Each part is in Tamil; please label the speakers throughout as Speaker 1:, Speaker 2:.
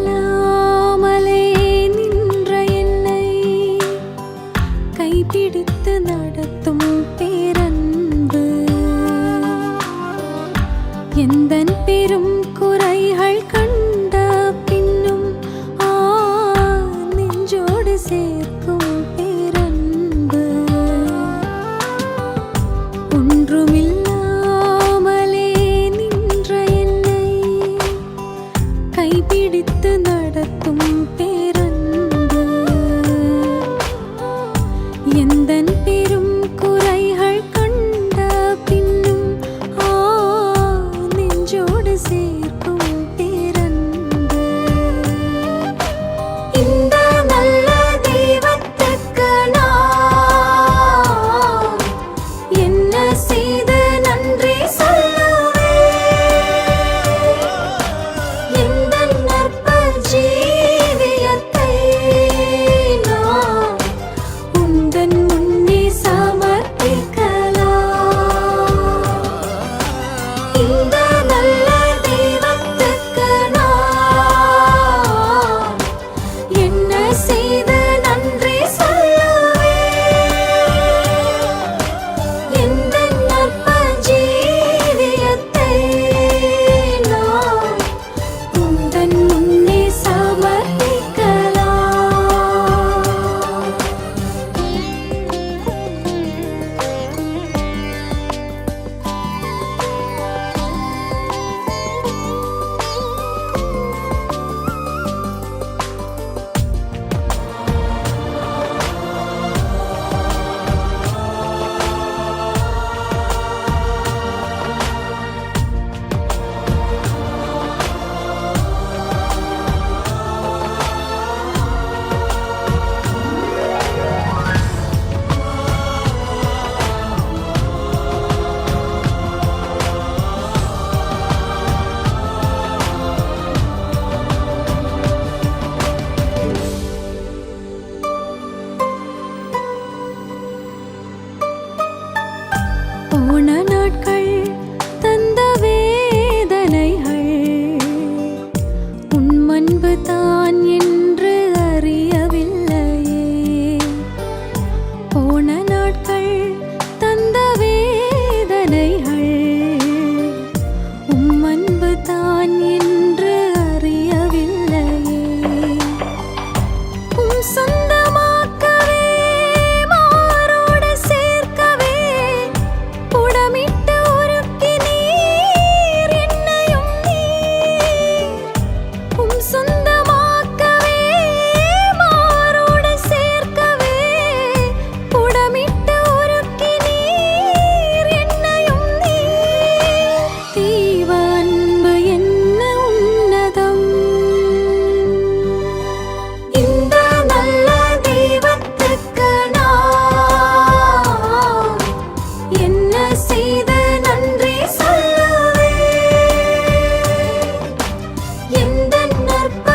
Speaker 1: ஒன்றுமில்லாமலே நின்ற என்னை கைப்பிடித்து நடத்தும் பேரன்பு எந்தன் பெரும் குறைகள் கண்ட பின்னும் நெஞ்சோடு சேர்க்கும் பேரன்பு ஒன்றுமில்லாமலே நின்ற என்னை கைப்பிடித்து நடத்தும் பேரன்பு எந்தன் பெரும் குறைகள் கண்ட பின்னும் நெஞ்சோடு சேர்க்கும் பேரன்பு இந்த நல்ல தெய்வத்துக்கு நான் என்ன செய்து நன்றி சொல்லுவேன் எந்தன் நற்ப ஜீவியத்தை நான் உந்தன் முன்னே சமர்ப்பிக்கலாம் இந்த நல்ல தெய்வத்துக்கு நான் என்ன செய்து நன்றி சொல்லுவேன் எந்தன் நற்ப ஜீவியத்தை நான் உந்தன் முன்னே சமர்ப்பிக்கலாம். போன நாட்கள் தந்த வேதனைகள் உன் அன்பு தான் என்று அறியவில்லையே போன நாட்கள் தந்த வேதனைகள் உன் அன்பு தான் என்று அறியவில்லையே உம் சொந்தமாக்கவே மாரோடு சேர்க்கவே புடமிட்டு உருக்கினீர் என்னையும் நீர் உம் சொந்தமாக்கவே மாரோடு சேர்க்கவே புடமிட்டு உருக்கினீர் என்னையும் நீர் தீவ அன்பு என்ன உன்னதம் இந்த நல்ல தெய்வத்துக்கு நான் என்ன செய்து நன்றி சொல்லுவேன் எந்தன் நற்ப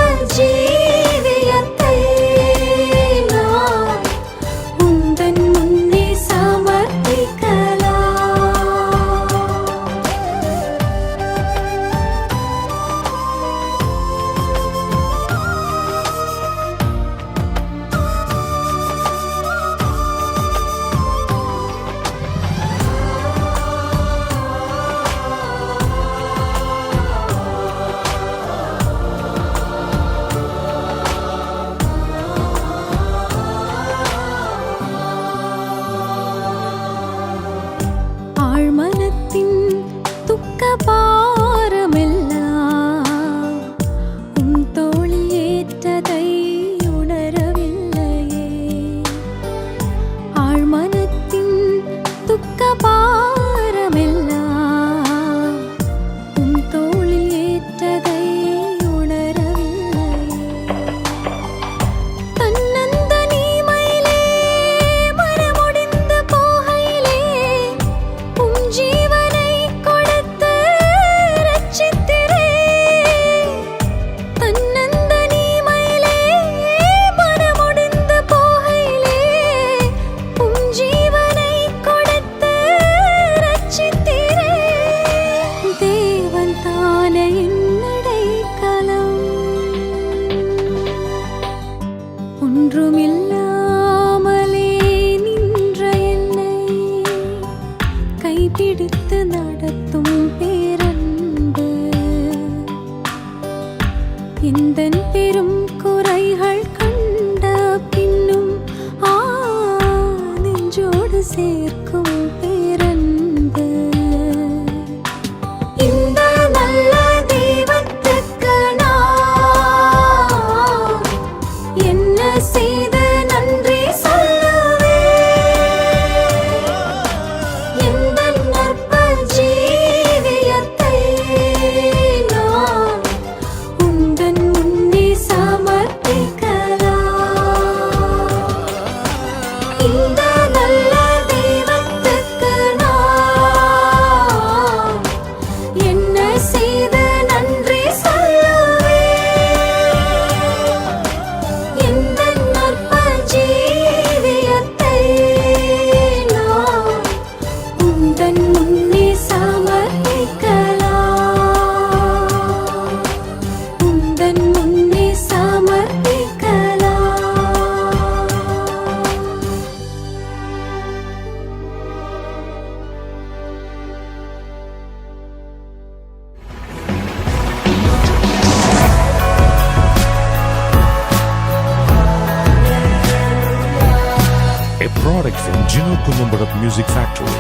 Speaker 1: எந்தன் பெரும் குறைகள் கண்ட பின்னும் நெஞ்சோடு சேர்க்கும் பேரன்பு. இந்த நல்ல தெய்வத்துக்கு நான் என்ன செய்து நன்றி சொல்லுவேன்? எந்தன் நற்ப ஜீவியத்தை நான் உந்தன் முன்னே சமர்ப்பிக்கலாம். இந்த நல்ல தெய்வத்துக்கு நான் என்ன செய்து நன்றி சொல்லுவேன்? எந்தன் நற்ப ஜீவியத்தை நான் உந்தன் முன்னே சமர்ப்பிக்கலாம். உந்தன் முன்னே சமர்ப்பிக்கலாம்.
Speaker 2: A product from Gino Columbarat Music Factory.